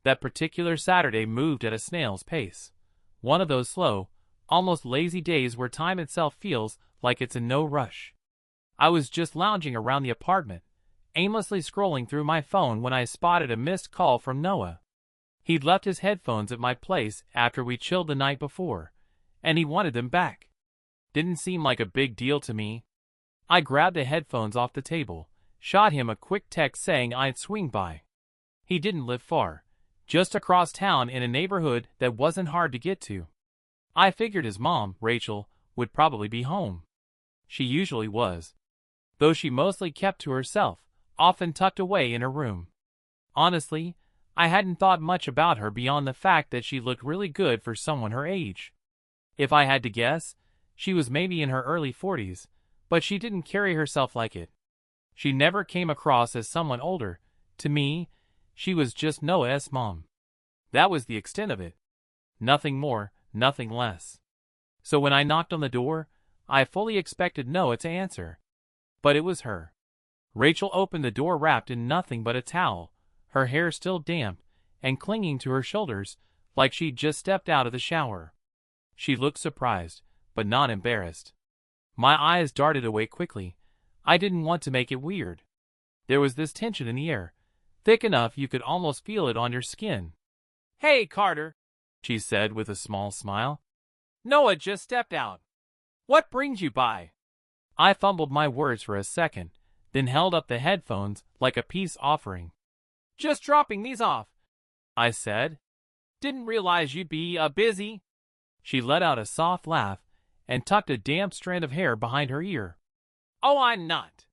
That particular Saturday moved at a snail's pace. One of those slow, almost lazy days where time itself feels like it's in no rush. I was just lounging around the apartment, aimlessly scrolling through my phone when I spotted a missed call from Noah. He'd left his headphones at my place after we chilled the night before, and he wanted them back. Didn't seem like a big deal to me. I grabbed the headphones off the table, shot him a quick text saying I'd swing by. He didn't live far, just across town in a neighborhood that wasn't hard to get to. I figured his mom, Rachel, would probably be home. She usually was, though she mostly kept to herself, often tucked away in her room. Honestly, I hadn't thought much about her beyond the fact that she looked really good for someone her age. If I had to guess, she was maybe in her early 40s, but she didn't carry herself like it. She never came across as someone older. To me, she was just Noah's mom. That was the extent of it. Nothing more, nothing less. So when I knocked on the door, I fully expected Noah to answer. But it was her. Rachel opened the door wrapped in nothing but a towel, her hair still damp and clinging to her shoulders like she'd just stepped out of the shower. She looked surprised, but not embarrassed. My eyes darted away quickly. I didn't want to make it weird. There was this tension in the air, thick enough you could almost feel it on your skin. "Hey, Carter," she said with a small smile. "Noah just stepped out. What brings you by?" I fumbled my words for a second, then held up the headphones like a peace offering. "Just dropping these off," I said. "Didn't realize you'd be busy." She let out a soft laugh and tucked a damp strand of hair behind her ear. "Oh, I'm not.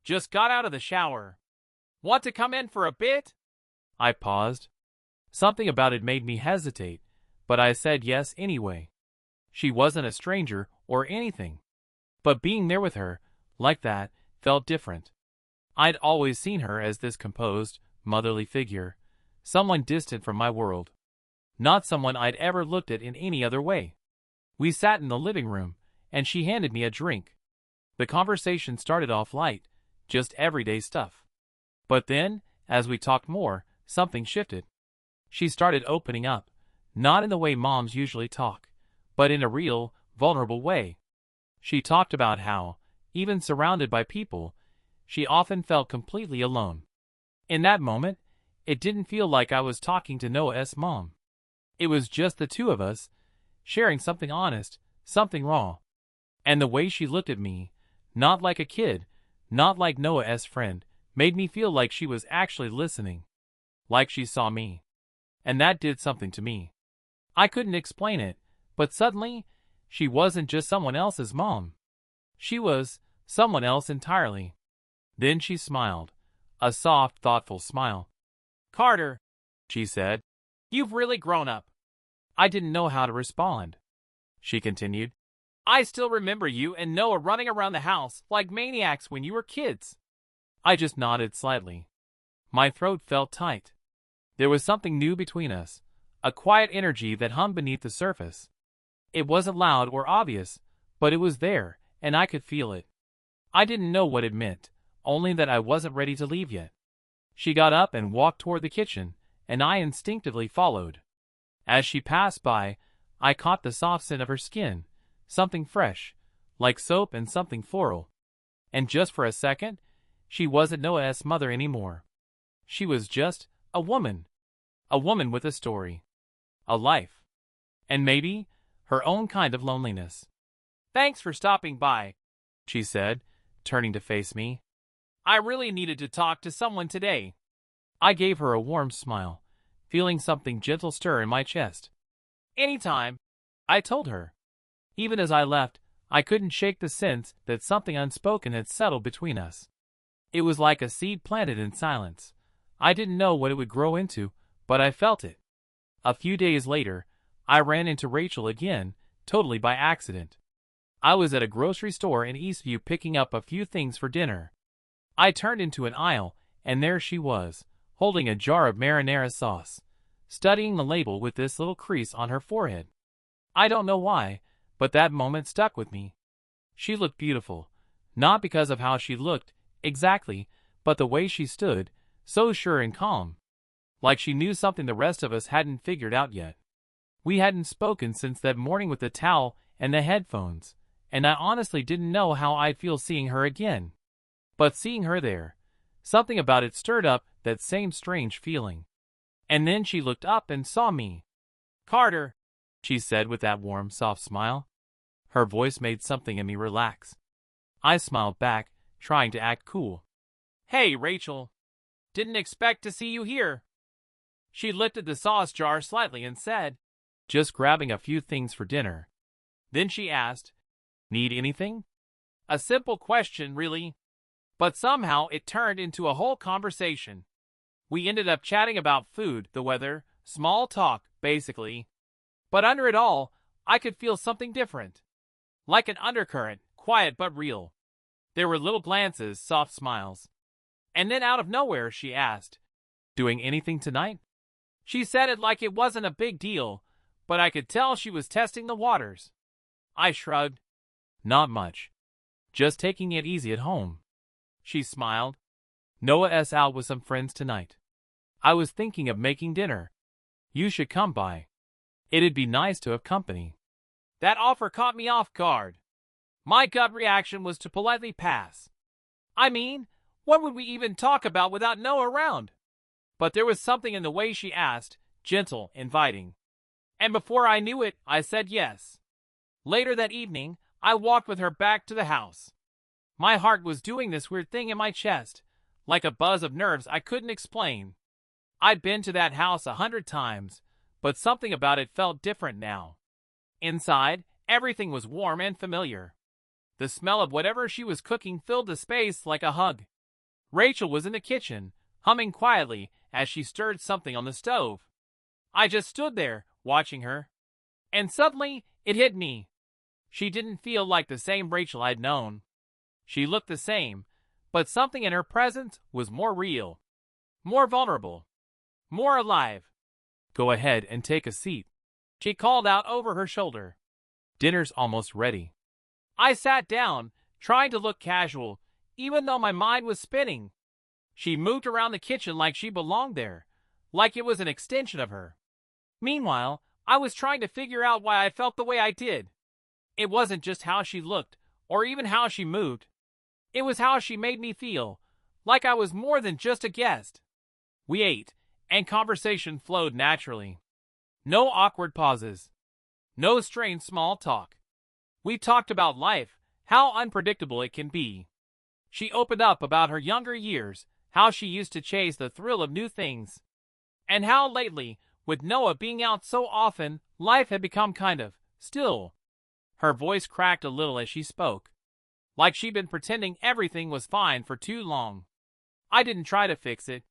Just got out of the shower. Want to come in for a bit?" I paused. Something about it made me hesitate, but I said yes anyway. She wasn't a stranger or anything, but being there with her, like that, felt different. I'd always seen her as this composed, motherly figure, someone distant from my world. Not someone I'd ever looked at in any other way. We sat in the living room, and she handed me a drink. The conversation started off light, just everyday stuff. But then, as we talked more, something shifted. She started opening up, not in the way moms usually talk, but in a real, vulnerable way. She talked about how, even surrounded by people, she often felt completely alone. In that moment, it didn't feel like I was talking to Noah's mom. It was just the two of us, sharing something honest, something raw. And the way she looked at me, not like a kid, not like Noah's friend, made me feel like she was actually listening. Like she saw me. And that did something to me. I couldn't explain it, but suddenly, she wasn't just someone else's mom. She was someone else entirely. Then she smiled, a soft, thoughtful smile. "Carter," she said, "you've really grown up." I didn't know how to respond. She continued, "I still remember you and Noah running around the house like maniacs when you were kids." I just nodded slightly. My throat felt tight. There was something new between us, a quiet energy that hung beneath the surface. It wasn't loud or obvious, but it was there, and I could feel it. I didn't know what it meant, only that I wasn't ready to leave yet. She got up and walked toward the kitchen, and I instinctively followed. As she passed by, I caught the soft scent of her skin, something fresh, like soap and something floral. And just for a second, she wasn't Noah's mother anymore. She was just a woman with a story, a life, and maybe her own kind of loneliness. "Thanks for stopping by," she said, turning to face me. "I really needed to talk to someone today." I gave her a warm smile, feeling something gentle stir in my chest. "Anytime," I told her. Even as I left, I couldn't shake the sense that something unspoken had settled between us. It was like a seed planted in silence. I didn't know what it would grow into, but I felt it. A few days later, I ran into Rachel again, totally by accident. I was at a grocery store in Eastview picking up a few things for dinner. I turned into an aisle, and there she was, holding a jar of marinara sauce, studying the label with this little crease on her forehead. I don't know why, but that moment stuck with me. She looked beautiful, not because of how she looked exactly, but the way she stood, so sure and calm. like she knew something the rest of us hadn't figured out yet. We hadn't spoken since that morning with the towel and the headphones, and I honestly didn't know how I'd feel seeing her again. But seeing her there, something about it stirred up that same strange feeling. And then she looked up and saw me. "Carter," she said with that warm, soft smile. Her voice made something in me relax. I smiled back, trying to act cool. "Hey, Rachel. Didn't expect to see you here." She lifted the sauce jar slightly and said, "Just grabbing a few things for dinner." Then she asked, "Need anything?" A simple question, really. But somehow it turned into a whole conversation. We ended up chatting about food, the weather, small talk, basically. But under it all, I could feel something different. Like an undercurrent, quiet but real. There were little glances, soft smiles. And then out of nowhere she asked, "Doing anything tonight?" She said it like it wasn't a big deal, but I could tell she was testing the waters. I shrugged. "Not much. Just taking it easy at home." She smiled. "Noah's out with some friends tonight. I was thinking of making dinner. You should come by. It'd be nice to have company." That offer caught me off guard. My gut reaction was to politely pass. I mean, what would we even talk about without Noah around? But there was something in the way she asked, gentle, inviting. And before I knew it, I said yes. Later that evening, I walked with her back to the house. My heart was doing this weird thing in my chest, like a buzz of nerves I couldn't explain. I'd been to that house 100 times, but something about it felt different now. Inside, everything was warm and familiar. The smell of whatever she was cooking filled the space like a hug. Rachel was in the kitchen, humming quietly as she stirred something on the stove. I just stood there, watching her. And suddenly, it hit me. She didn't feel like the same Rachel I'd known. She looked the same, but something in her presence was more real, more vulnerable, more alive. "Go ahead and take a seat," she called out over her shoulder. "Dinner's almost ready." I sat down, trying to look casual, even though my mind was spinning. She moved around the kitchen like she belonged there, like it was an extension of her. Meanwhile, I was trying to figure out why I felt the way I did. It wasn't just how she looked, or even how she moved. It was how she made me feel, like I was more than just a guest. We ate, and conversation flowed naturally. No awkward pauses. No strained small talk. We talked about life, how unpredictable it can be. She opened up about her younger years, how she used to chase the thrill of new things. And how lately, with Noah being out so often, life had become kind of still. Her voice cracked a little as she spoke, like she'd been pretending everything was fine for too long. I didn't try to fix it.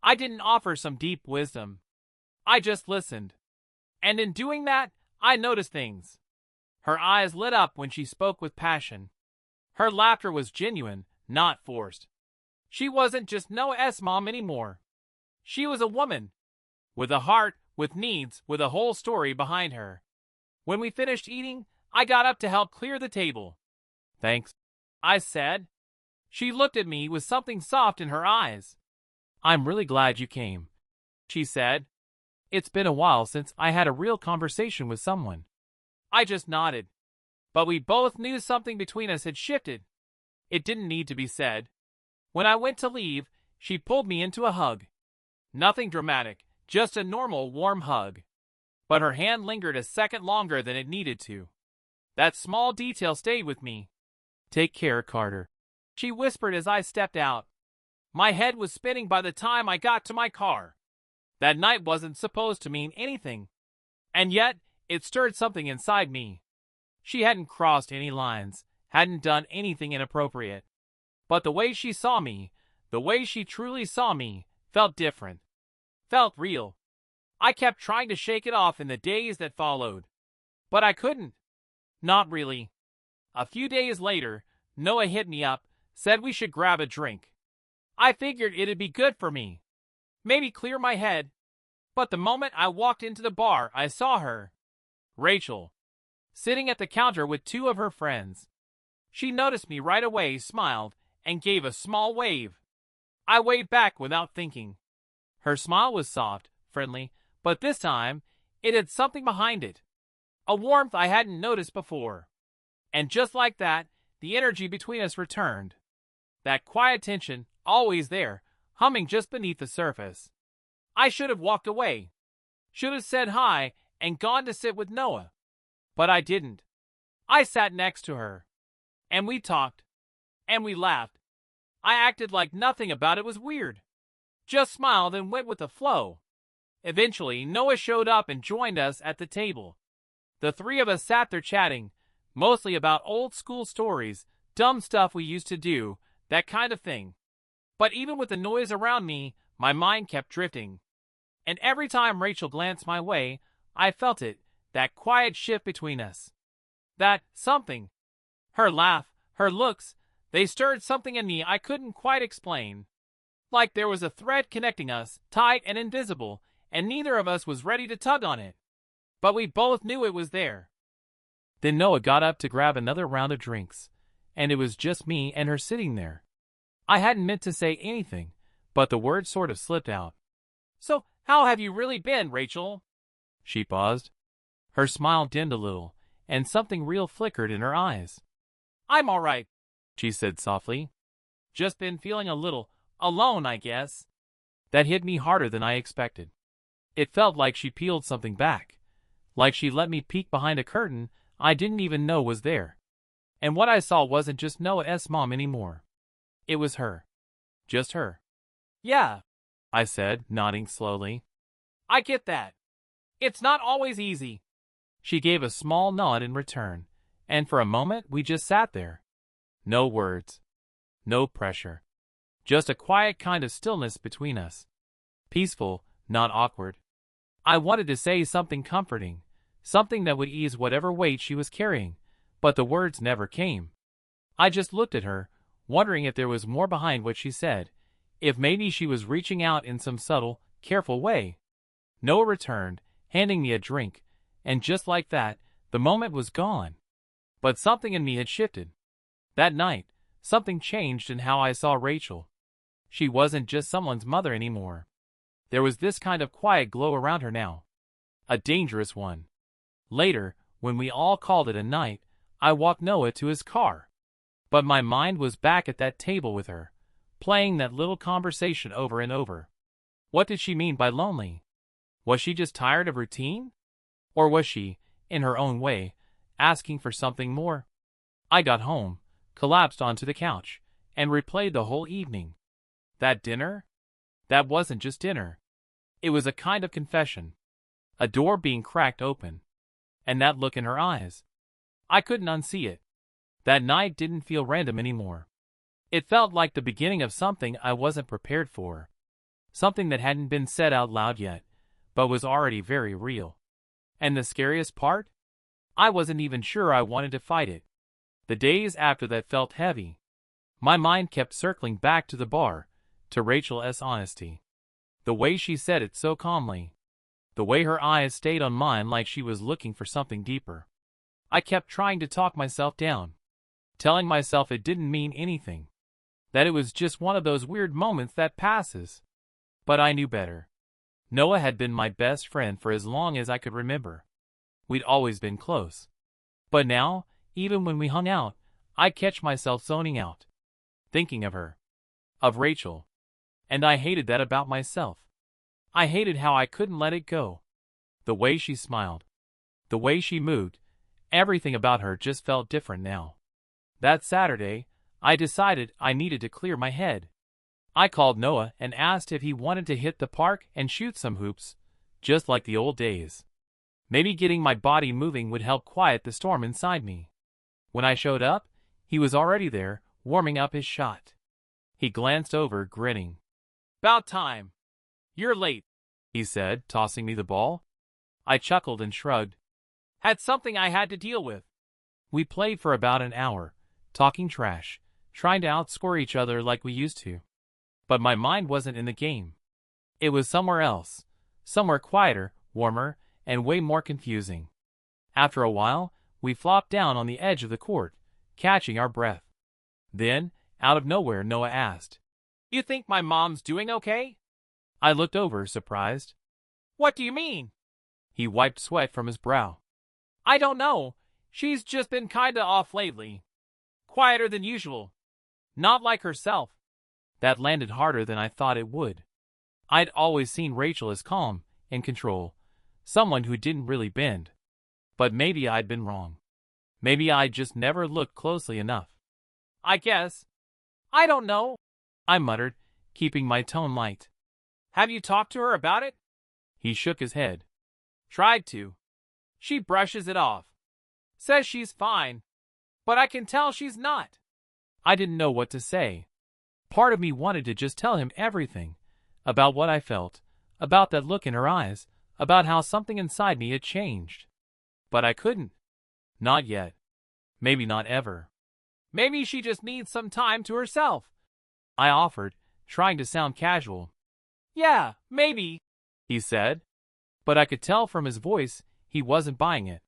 I didn't offer some deep wisdom. I just listened. And in doing that, I noticed things. Her eyes lit up when she spoke with passion. Her laughter was genuine, not forced. She wasn't just Noah's mom anymore. She was a woman. With a heart, with needs, with a whole story behind her. When we finished eating, I got up to help clear the table. "Thanks," I said. She looked at me with something soft in her eyes. "I'm really glad you came," she said. "It's been a while since I had a real conversation with someone." I just nodded. But we both knew something between us had shifted. It didn't need to be said. When I went to leave, she pulled me into a hug. Nothing dramatic, just a normal warm hug. But her hand lingered a second longer than it needed to. That small detail stayed with me. "Take care, Carter," she whispered as I stepped out. My head was spinning by the time I got to my car. That night wasn't supposed to mean anything. And yet, it stirred something inside me. She hadn't crossed any lines, hadn't done anything inappropriate. But the way she saw me, the way she truly saw me, felt different. Felt real. I kept trying to shake it off in the days that followed. But I couldn't. Not really. A few days later, Noah hit me up, said we should grab a drink. I figured it'd be good for me. Maybe clear my head. But the moment I walked into the bar, I saw her. Rachel. Sitting at the counter with two of her friends. She noticed me right away, smiled, and gave a small wave. I waved back without thinking. Her smile was soft, friendly, but this time, it had something behind it. A warmth I hadn't noticed before. And just like that, the energy between us returned. That quiet tension, always there, humming just beneath the surface. I should have walked away. Should have said hi and gone to sit with Noah. But I didn't. I sat next to her. And we talked. And we laughed. I acted like nothing about it was weird. Just smiled and went with the flow. Eventually, Noah showed up and joined us at the table. The three of us sat there chatting, mostly about old school stories, dumb stuff we used to do, that kind of thing. But even with the noise around me, my mind kept drifting. And every time Rachel glanced my way, I felt it, that quiet shift between us. That something. Her laugh, her looks, they stirred something in me I couldn't quite explain. Like there was a thread connecting us, tight and invisible, and neither of us was ready to tug on it. But we both knew it was there. Then Noah got up to grab another round of drinks, and it was just me and her sitting there. I hadn't meant to say anything, but the words sort of slipped out. "So, how have you really been, Rachel?" She paused. Her smile dimmed a little, and something real flickered in her eyes. "I'm all right," she said softly. "Just been feeling a little alone, I guess." That hit me harder than I expected. It felt like she peeled something back, like she let me peek behind a curtain I didn't even know was there. And what I saw wasn't just Noah's mom anymore. It was her. Just her. "Yeah," I said, nodding slowly. "I get that. It's not always easy." She gave a small nod in return, and for a moment we just sat there. No words. No pressure. Just a quiet kind of stillness between us. Peaceful, not awkward. I wanted to say something comforting, something that would ease whatever weight she was carrying, but the words never came. I just looked at her, wondering if there was more behind what she said, if maybe she was reaching out in some subtle, careful way. Noah returned, handing me a drink, and just like that, the moment was gone. But something in me had shifted. That night, something changed in how I saw Rachel. She wasn't just someone's mother anymore. There was this kind of quiet glow around her now. A dangerous one. Later, when we all called it a night, I walked Noah to his car. But my mind was back at that table with her, playing that little conversation over and over. What did she mean by lonely? Was she just tired of routine? Or was she, in her own way, asking for something more? I got home, collapsed onto the couch, and replayed the whole evening. That dinner? That wasn't just dinner. It was a kind of confession. A door being cracked open. And that look in her eyes. I couldn't unsee it. That night didn't feel random anymore. It felt like the beginning of something I wasn't prepared for. Something that hadn't been said out loud yet, but was already very real. And the scariest part? I wasn't even sure I wanted to fight it. The days after that felt heavy. My mind kept circling back to the bar, to Rachel's honesty. The way she said it so calmly. The way her eyes stayed on mine like she was looking for something deeper. I kept trying to talk myself down, telling myself it didn't mean anything, that it was just one of those weird moments that passes. But I knew better. Noah had been my best friend for as long as I could remember. We'd always been close. But now, even when we hung out, I'd catch myself zoning out, thinking of her, of Rachel. And I hated that about myself. I hated how I couldn't let it go. The way she smiled, the way she moved, everything about her just felt different now. That Saturday, I decided I needed to clear my head. I called Noah and asked if he wanted to hit the park and shoot some hoops, just like the old days. Maybe getting my body moving would help quiet the storm inside me. When I showed up, he was already there, warming up his shot. He glanced over, grinning. "About time. You're late," he said, tossing me the ball. I chuckled and shrugged. Had something I had to deal with. We played for about an hour, talking trash, trying to outscore each other like we used to. But my mind wasn't in the game. It was somewhere else, somewhere quieter, warmer, and way more confusing. After a while, we flopped down on the edge of the court, catching our breath. Then, out of nowhere, Noah asked, "You think my mom's doing okay?" I looked over, surprised. What do you mean? He wiped sweat from his brow. I don't know. She's just been kinda off lately. Quieter than usual. Not like herself. That landed harder than I thought it would. I'd always seen Rachel as calm, in control, someone who didn't really bend. But maybe I'd been wrong. Maybe I'd just never looked closely enough. I guess. I don't know, I muttered, keeping my tone light. Have you talked to her about it? He shook his head. Tried to. She brushes it off. Says she's fine. But I can tell she's not. I didn't know what to say. Part of me wanted to just tell him everything. About what I felt. About that look in her eyes. About how something inside me had changed. But I couldn't. Not yet. Maybe not ever. Maybe she just needs some time to herself, I offered, trying to sound casual. Yeah, maybe, he said. But I could tell from his voice he wasn't buying it.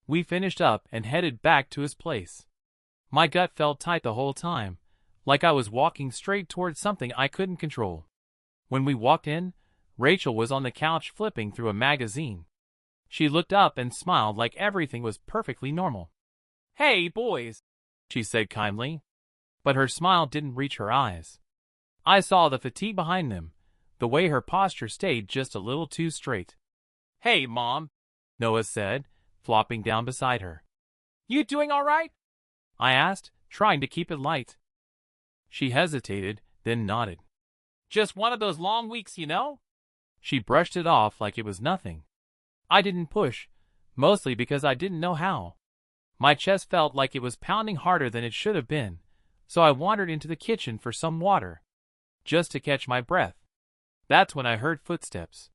We finished up and headed back to his place. My gut felt tight the whole time, like I was walking straight towards something I couldn't control. When we walked in, Rachel was on the couch flipping through a magazine. She looked up and smiled like everything was perfectly normal. Hey, boys, she said kindly. But her smile didn't reach her eyes. I saw the fatigue behind them, the way her posture stayed just a little too straight. Hey, Mom, Noah said, flopping down beside her. You doing all right? I asked, trying to keep it light. She hesitated, then nodded. Just one of those long weeks, you know? She brushed it off like it was nothing. I didn't push, mostly because I didn't know how. My chest felt like it was pounding harder than it should have been, so I wandered into the kitchen for some water, just to catch my breath. That's when I heard footsteps.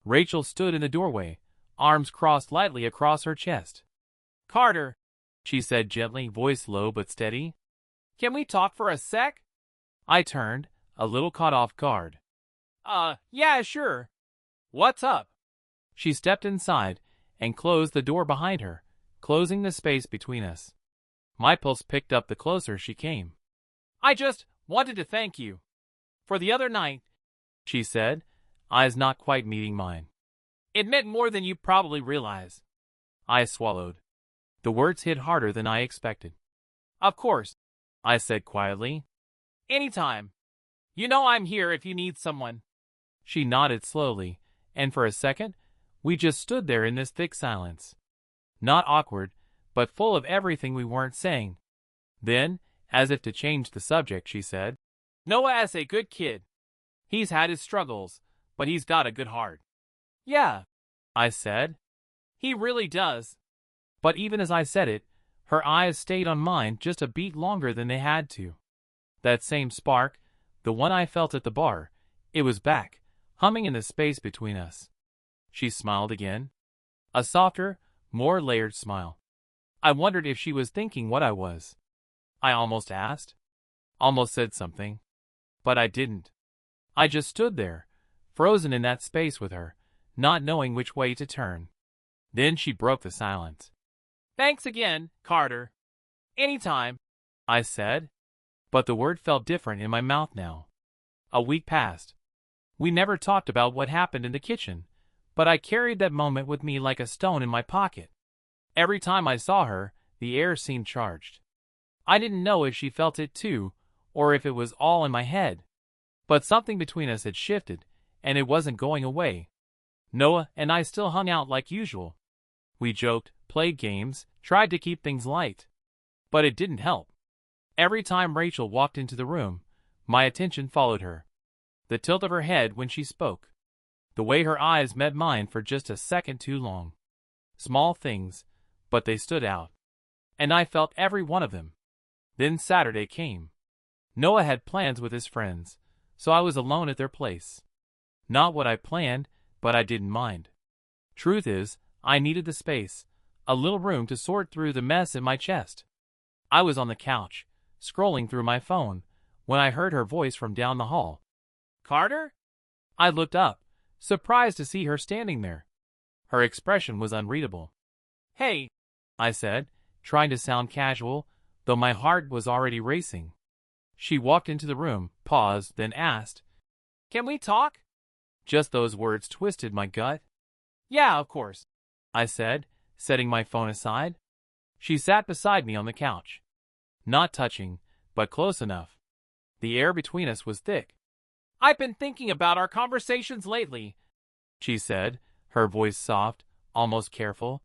Rachel stood in the doorway, arms crossed lightly across her chest. Carter, she said gently, voice low but steady. Can we talk for a sec? I turned, a little caught off guard. Yeah, sure. What's up? She stepped inside and closed the door behind her, closing the space between us. My pulse picked up the closer she came. I just wanted to thank you for the other night, she said, eyes not quite meeting mine. It meant more than you probably realize. I swallowed. The words hit harder than I expected. Of course, I said quietly. Anytime. You know I'm here if you need someone. She nodded slowly, and for a second, we just stood there in this thick silence. Not awkward, but full of everything we weren't saying. Then, as if to change the subject, she said, Noah is a good kid. He's had his struggles, but he's got a good heart. Yeah, I said. He really does. But even as I said it, her eyes stayed on mine just a beat longer than they had to. That same spark, the one I felt at the bar, it was back, humming in the space between us. She smiled again. A softer, more layered smile. I wondered if she was thinking what I was. I almost asked. Almost said something. But I didn't. I just stood there, frozen in that space with her, not knowing which way to turn. Then she broke the silence. Thanks again, Carter. Anytime, I said. But the word felt different in my mouth now. A week passed. We never talked about what happened in the kitchen, but I carried that moment with me like a stone in my pocket. Every time I saw her, the air seemed charged. I didn't know if she felt it too, or if it was all in my head. But something between us had shifted, and it wasn't going away. Noah and I still hung out like usual. We joked, played games, tried to keep things light. But it didn't help. Every time Rachel walked into the room, my attention followed her. The tilt of her head when she spoke. The way her eyes met mine for just a second too long. Small things, but they stood out. And I felt every one of them. Then Saturday came. Noah had plans with his friends, so I was alone at their place. Not what I planned, but I didn't mind. Truth is, I needed the space, a little room to sort through the mess in my chest. I was on the couch, scrolling through my phone, when I heard her voice from down the hall. Carter? I looked up, surprised to see her standing there. Her expression was unreadable. Hey, I said, trying to sound casual, though my heart was already racing. She walked into the room, paused, then asked, Can we talk? Just those words twisted my gut. Yeah, of course, I said, setting my phone aside. She sat beside me on the couch. Not touching, but close enough. The air between us was thick. I've been thinking about our conversations lately, she said, her voice soft, almost careful.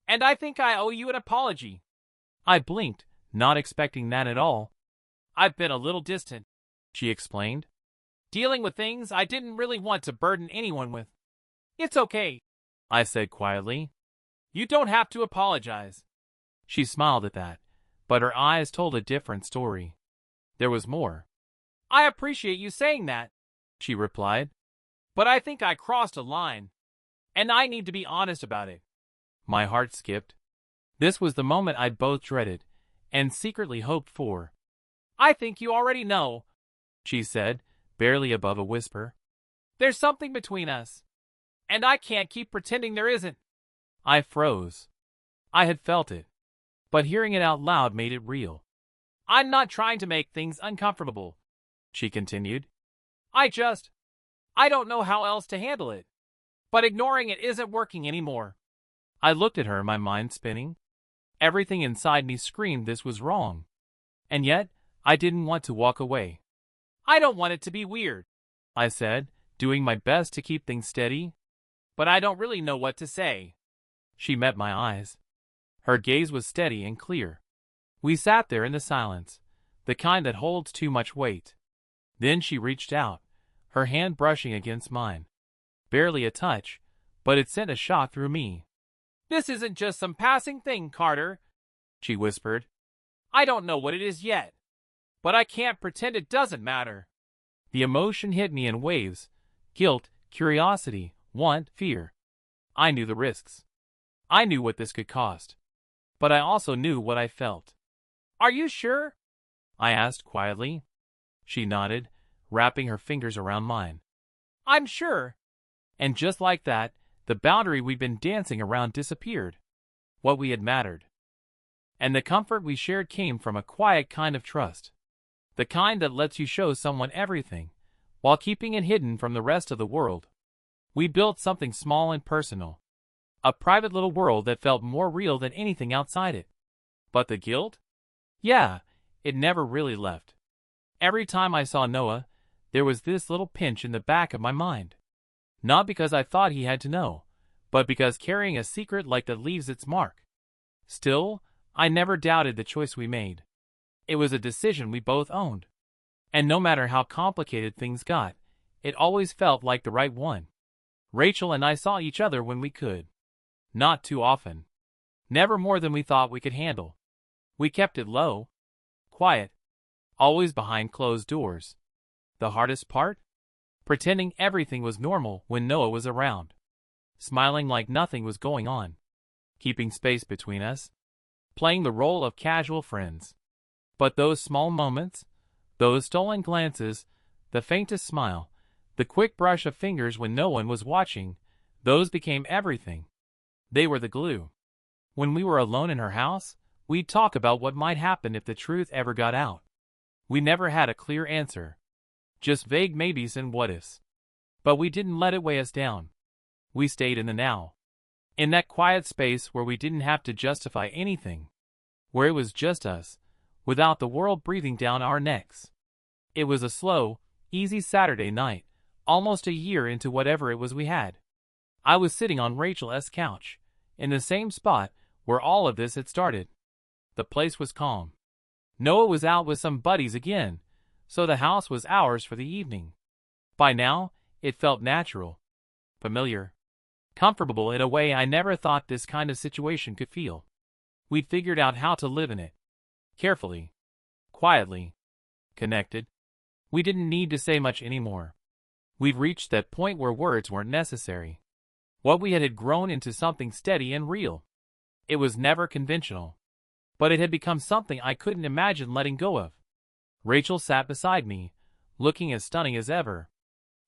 And I think I owe you an apology. I blinked, not expecting that at all. I've been a little distant, she explained, dealing with things I didn't really want to burden anyone with. It's okay, I said quietly. You don't have to apologize. She smiled at that, but her eyes told a different story. There was more. I appreciate you saying that, she replied, but I think I crossed a line, and I need to be honest about it. My heart skipped. This was the moment I'd both dreaded and secretly hoped for. I think you already know, she said, barely above a whisper. There's something between us, and I can't keep pretending there isn't. I froze. I had felt it, but hearing it out loud made it real. I'm not trying to make things uncomfortable, she continued. I don't know how else to handle it, but ignoring it isn't working anymore. I looked at her, my mind spinning. Everything inside me screamed this was wrong, and yet I didn't want to walk away. I don't want it to be weird, I said, doing my best to keep things steady, but I don't really know what to say. She met my eyes. Her gaze was steady and clear. We sat there in the silence, the kind that holds too much weight. Then she reached out, her hand brushing against mine. Barely a touch, but it sent a shock through me. This isn't just some passing thing, Carter, she whispered. I don't know what it is yet, but I can't pretend it doesn't matter. The emotion hit me in waves: guilt, curiosity, want, fear. I knew the risks. I knew what this could cost, but I also knew what I felt. Are you sure? I asked quietly. She nodded, wrapping her fingers around mine. I'm sure. And just like that, the boundary we'd been dancing around disappeared. What we had mattered. And the comfort we shared came from a quiet kind of trust. The kind that lets you show someone everything, while keeping it hidden from the rest of the world. We built something small and personal. A private little world that felt more real than anything outside it. But the guilt? Yeah, it never really left. Every time I saw Noah, there was this little pinch in the back of my mind. Not because I thought he had to know, but because carrying a secret like that leaves its mark. Still, I never doubted the choice we made. It was a decision we both owned. And no matter how complicated things got, it always felt like the right one. Rachel and I saw each other when we could. Not too often. Never more than we thought we could handle. We kept it low, quiet, always behind closed doors. The hardest part? Pretending everything was normal when Noah was around. Smiling like nothing was going on. Keeping space between us. Playing the role of casual friends. But those small moments, those stolen glances, the faintest smile, the quick brush of fingers when no one was watching, those became everything. They were the glue. When we were alone in her house, we'd talk about what might happen if the truth ever got out. We never had a clear answer. Just vague maybes and what-ifs. But we didn't let it weigh us down. We stayed in the now. In that quiet space where we didn't have to justify anything. Where it was just us, without the world breathing down our necks. It was a slow, easy Saturday night, almost a year into whatever it was we had. I was sitting on Rachel's couch, in the same spot where all of this had started. The place was calm. Noah was out with some buddies again, so the house was ours for the evening. By now, it felt natural, familiar, comfortable in a way I never thought this kind of situation could feel. We'd figured out how to live in it. Carefully, quietly, connected. We didn't need to say much anymore. We'd reached that point where words weren't necessary. What we had grown into something steady and real. It was never conventional, but it had become something I couldn't imagine letting go of. Rachel sat beside me, looking as stunning as ever.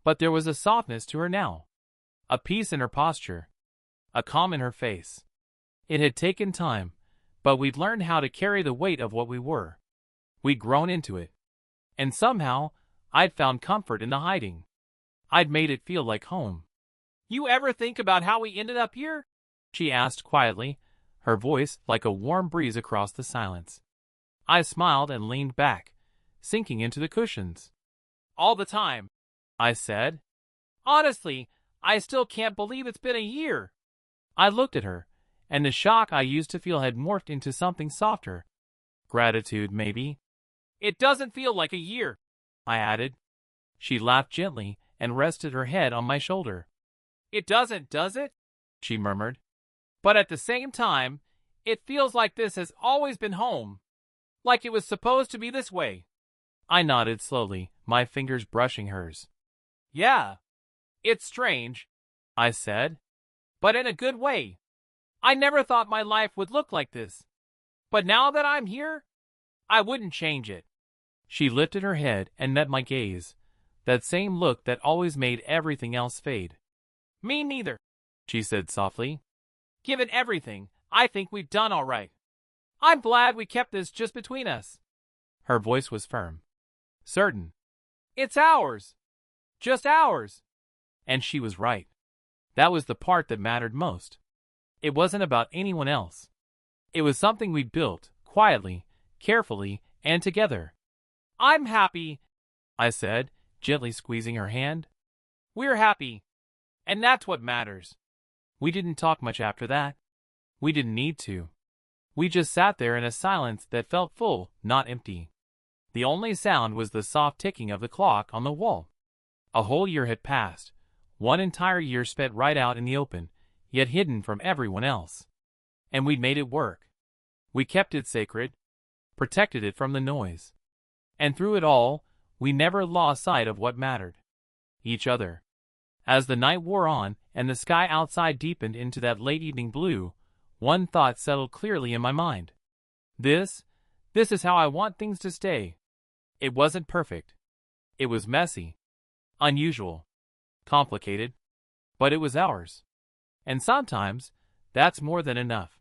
But there was a softness to her now. A peace in her posture. A calm in her face. It had taken time, but we'd learned how to carry the weight of what we were. We'd grown into it. And somehow, I'd found comfort in the hiding. I'd made it feel like home. "You ever think about how we ended up here?" she asked quietly, her voice like a warm breeze across the silence. I smiled and leaned back, sinking into the cushions. "All the time," I said. "Honestly, I still can't believe it's been a year." I looked at her, and the shock I used to feel had morphed into something softer. Gratitude, maybe. "It doesn't feel like a year," I added. She laughed gently and rested her head on my shoulder. "It doesn't, does it?" she murmured. "But at the same time, it feels like this has always been home. Like it was supposed to be this way." I nodded slowly, my fingers brushing hers. "Yeah. It's strange," I said. "But in a good way. I never thought my life would look like this. But now that I'm here, I wouldn't change it." She lifted her head and met my gaze, that same look that always made everything else fade. "Me neither," she said softly. "Given everything, I think we've done all right. I'm glad we kept this just between us." Her voice was firm. "Certain. It's ours. Just ours." And she was right. That was the part that mattered most. It wasn't about anyone else. It was something we built, quietly, carefully, and together. "I'm happy," I said, gently squeezing her hand. "We're happy. And that's what matters." We didn't talk much after that. We didn't need to. We just sat there in a silence that felt full, not empty. The only sound was the soft ticking of the clock on the wall. A whole year had passed, one entire year spent right out in the open, yet hidden from everyone else. And we'd made it work. We kept it sacred, protected it from the noise. And through it all, we never lost sight of what mattered. Each other. As the night wore on and the sky outside deepened into that late evening blue, one thought settled clearly in my mind. This is how I want things to stay. It wasn't perfect. It was messy, unusual, complicated, but it was ours. And sometimes, that's more than enough.